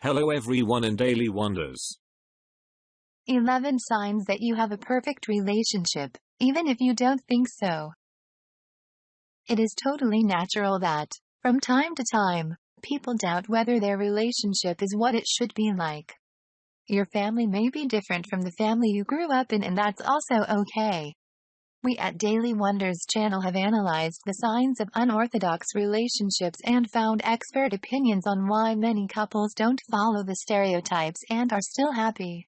Hello everyone in Daily Wonders. 11 signs that you have a perfect relationship, even if you don't think so. It is totally natural that, from time to time, people doubt whether their relationship is what it should be like. Your family may be different from the family you grew up in, and that's also okay. We at Daily Wonders channel have analyzed the signs of unorthodox relationships and found expert opinions on why many couples don't follow the stereotypes and are still happy.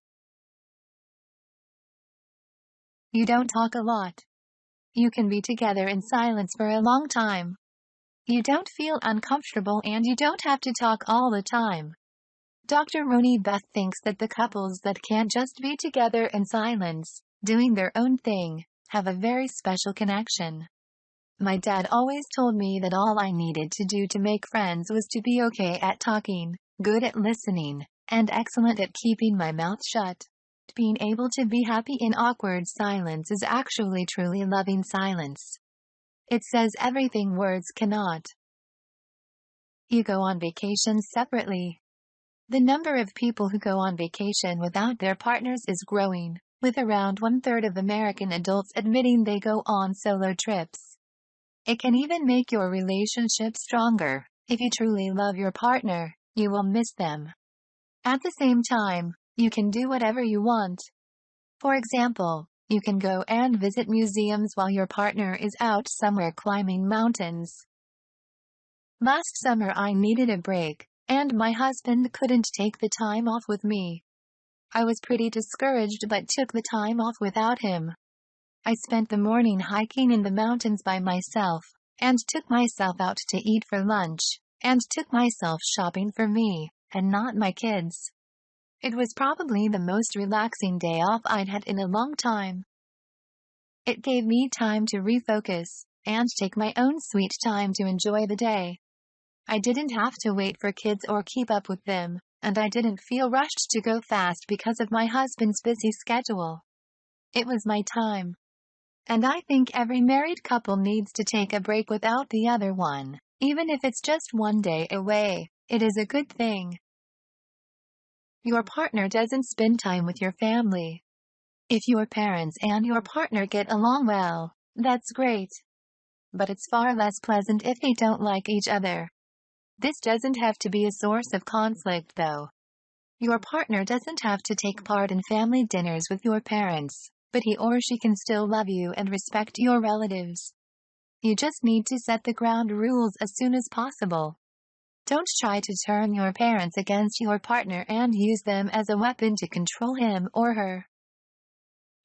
You don't talk a lot. You can be together in silence for a long time. You don't feel uncomfortable and you don't have to talk all the time. Dr. Roni Beth thinks that the couples that can't just be together in silence, doing their own thing, have a very special connection. My dad always told me that all I needed to do to make friends was to be okay at talking, good at listening, and excellent at keeping my mouth shut. Being able to be happy in awkward silence is actually truly loving silence. It says everything words cannot. You go on vacation separately. The number of people who go on vacation without their partners is growing, with around 1/3 of American adults admitting they go on solo trips. It can even make your relationship stronger. If you truly love your partner, you will miss them. At the same time, you can do whatever you want. For example, you can go and visit museums while your partner is out somewhere climbing mountains. Last summer I needed a break, and my husband couldn't take the time off with me. I was pretty discouraged but took the time off without him. I spent the morning hiking in the mountains by myself, and took myself out to eat for lunch, and took myself shopping for me, and not my kids. It was probably the most relaxing day off I'd had in a long time. It gave me time to refocus, and take my own sweet time to enjoy the day. I didn't have to wait for kids or keep up with them, and I didn't feel rushed to go fast because of my husband's busy schedule. It was my time. And I think every married couple needs to take a break without the other one. Even if it's just one day away, it is a good thing. Your partner doesn't spend time with your family. If your parents and your partner get along well, that's great. But it's far less pleasant if they don't like each other. This doesn't have to be a source of conflict, though. Your partner doesn't have to take part in family dinners with your parents, but he or she can still love you and respect your relatives. You just need to set the ground rules as soon as possible. Don't try to turn your parents against your partner and use them as a weapon to control him or her.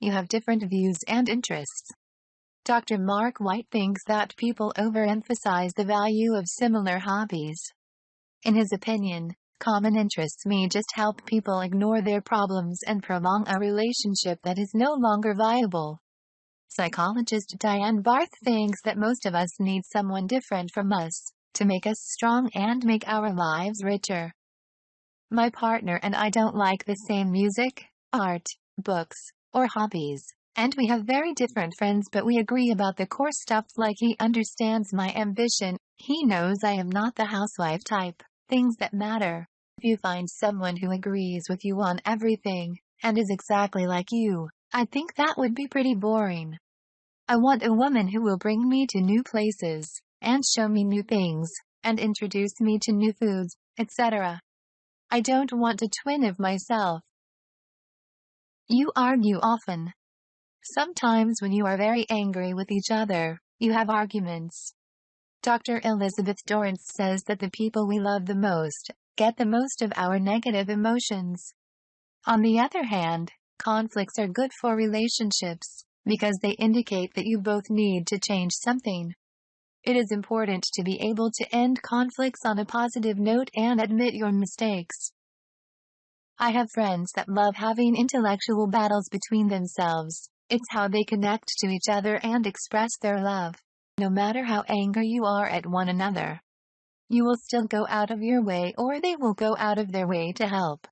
You have different views and interests. Dr. Mark White thinks that people overemphasize the value of similar hobbies. In his opinion, common interests may just help people ignore their problems and prolong a relationship that is no longer viable. Psychologist Diane Barth thinks that most of us need someone different from us, to make us strong and make our lives richer. My partner and I don't like the same music, art, books, or hobbies. And we have very different friends, but we agree about the core stuff, like he understands my ambition, he knows I am not the housewife type, things that matter. If you find someone who agrees with you on everything, and is exactly like you, I think that would be pretty boring. I want a woman who will bring me to new places, and show me new things, and introduce me to new foods, etc. I don't want a twin of myself. You argue often. Sometimes when you are very angry with each other, you have arguments. Dr. Elizabeth Dorrance says that the people we love the most get the most of our negative emotions. On the other hand, conflicts are good for relationships, because they indicate that you both need to change something. It is important to be able to end conflicts on a positive note and admit your mistakes. I have friends that love having intellectual battles between themselves. It's how they connect to each other and express their love. No matter how angry you are at one another, you will still go out of your way, or they will go out of their way to help.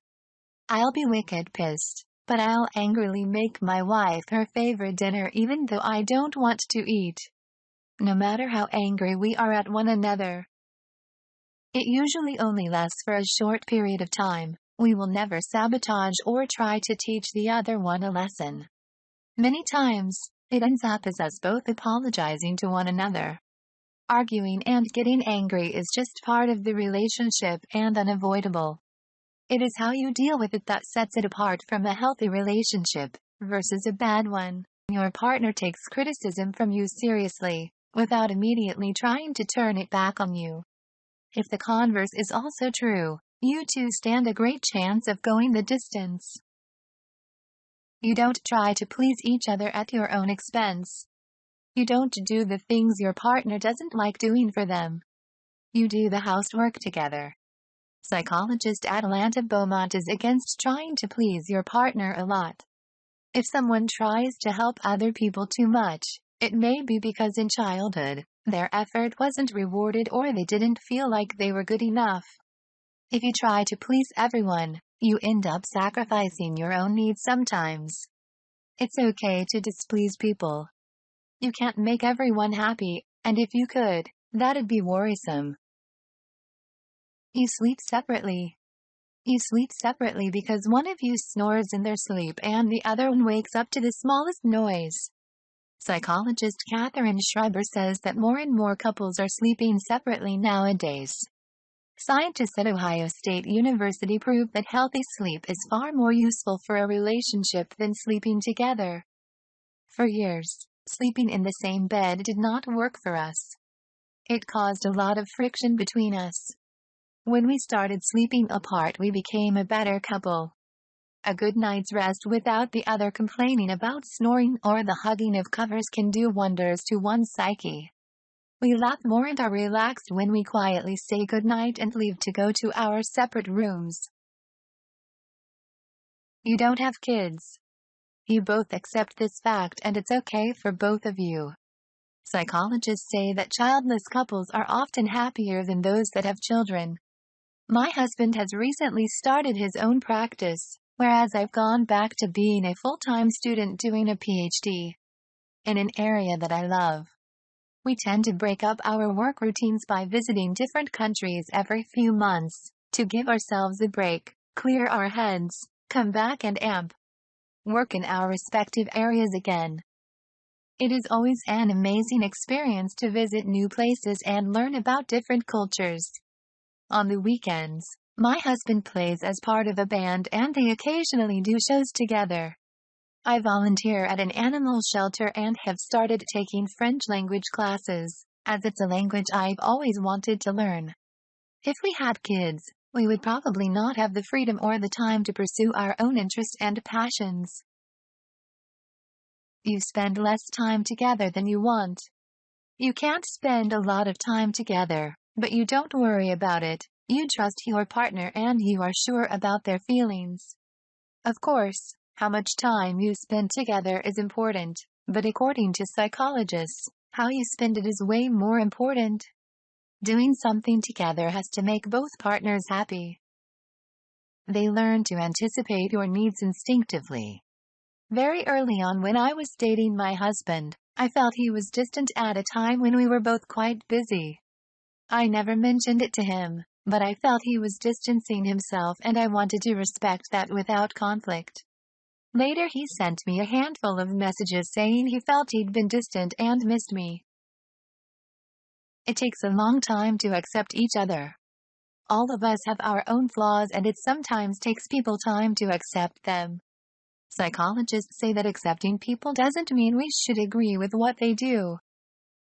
I'll be wicked pissed, but I'll angrily make my wife her favorite dinner even though I don't want to eat. No matter how angry we are at one another, It usually only lasts for a short period of time. We will never sabotage or try to teach the other one a lesson. Many times, it ends up as us both apologizing to one another. Arguing and getting angry is just part of the relationship and unavoidable. It is how you deal with it that sets it apart from a healthy relationship versus a bad one. Your partner takes criticism from you seriously, without immediately trying to turn it back on you. If the converse is also true, you two stand a great chance of going the distance. You don't try to please each other at your own expense. You don't do the things your partner doesn't like doing for them. You do the housework together. Psychologist Atalanta Beaumont is against trying to please your partner a lot. If someone tries to help other people too much, it may be because in childhood, their effort wasn't rewarded or they didn't feel like they were good enough. If you try to please everyone, you end up sacrificing your own needs sometimes. It's okay to displease people. You can't make everyone happy, and if you could, that'd be worrisome. You sleep separately. You sleep separately because one of you snores in their sleep and the other one wakes up to the smallest noise. Psychologist Catherine Schreiber says that more and more couples are sleeping separately nowadays. Scientists at Ohio State University prove that healthy sleep is far more useful for a relationship than sleeping together. For years, sleeping in the same bed did not work for us. It caused a lot of friction between us. When we started sleeping apart, we became a better couple. A good night's rest without the other complaining about snoring or the hugging of covers can do wonders to one's psyche. We laugh more and are relaxed when we quietly say goodnight and leave to go to our separate rooms. You don't have kids. You both accept this fact and it's okay for both of you. Psychologists say that childless couples are often happier than those that have children. My husband has recently started his own practice, whereas I've gone back to being a full-time student doing a PhD in an area that I love. We tend to break up our work routines by visiting different countries every few months, to give ourselves a break, clear our heads, come back and work in our respective areas again. It is always an amazing experience to visit new places and learn about different cultures. On the weekends, my husband plays as part of a band and they occasionally do shows together. I volunteer at an animal shelter and have started taking French language classes, as it's a language I've always wanted to learn. If we had kids, we would probably not have the freedom or the time to pursue our own interests and passions. You spend less time together than you want. You can't spend a lot of time together, but you don't worry about it. You trust your partner and you are sure about their feelings. Of course, how much time you spend together is important, but according to psychologists, how you spend it is way more important. Doing something together has to make both partners happy. They learn to anticipate your needs instinctively. Very early on when I was dating my husband, I felt he was distant at a time when we were both quite busy. I never mentioned it to him, but I felt he was distancing himself and I wanted to respect that without conflict. Later he sent me a handful of messages saying he felt he'd been distant and missed me. It takes a long time to accept each other. All of us have our own flaws and it sometimes takes people time to accept them. Psychologists say that accepting people doesn't mean we should agree with what they do.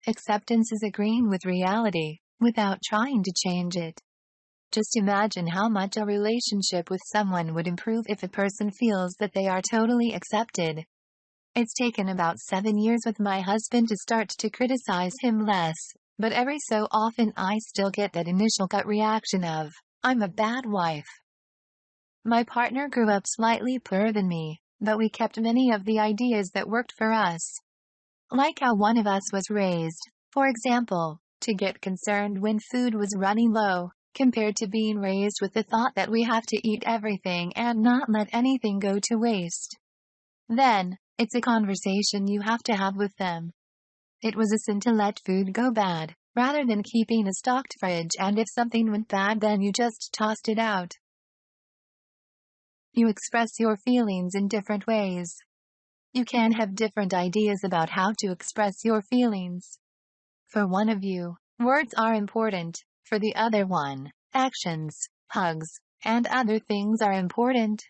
Acceptance is agreeing with reality, without trying to change it. Just imagine how much a relationship with someone would improve if a person feels that they are totally accepted. It's taken about 7 years with my husband to start to criticize him less, but every so often I still get that initial gut reaction of, I'm a bad wife. My partner grew up slightly poorer than me, but we kept many of the ideas that worked for us. Like how one of us was raised, for example, to get concerned when food was running low, compared to being raised with the thought that we have to eat everything and not let anything go to waste. Then, it's a conversation you have to have with them. It was a sin to let food go bad, rather than keeping a stocked fridge, and if something went bad then you just tossed it out. You express your feelings in different ways. You can have different ideas about how to express your feelings. For one of you, words are important. For the other one, actions, hugs, and other things are important.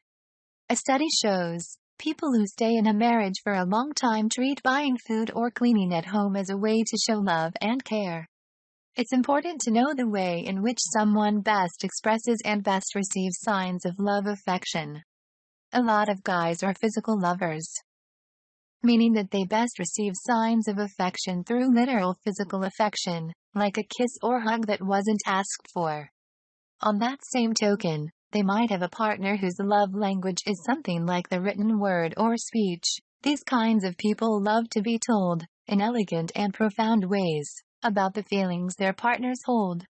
A study shows people who stay in a marriage for a long time treat buying food or cleaning at home as a way to show love and care. It's important to know the way in which someone best expresses and best receives signs of love affection. A lot of guys are physical lovers, meaning that they best receive signs of affection through literal physical affection, like a kiss or hug that wasn't asked for. On that same token, they might have a partner whose love language is something like the written word or speech. These kinds of people love to be told, in elegant and profound ways, about the feelings their partners hold.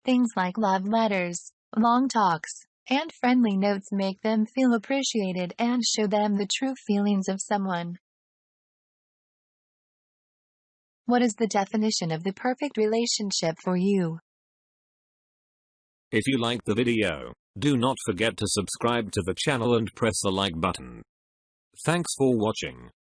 Things like love letters, long talks, and friendly notes make them feel appreciated and show them the true feelings of someone. What is the definition of the perfect relationship for you? If you liked the video, do not forget to subscribe to the channel and press the like button. Thanks for watching.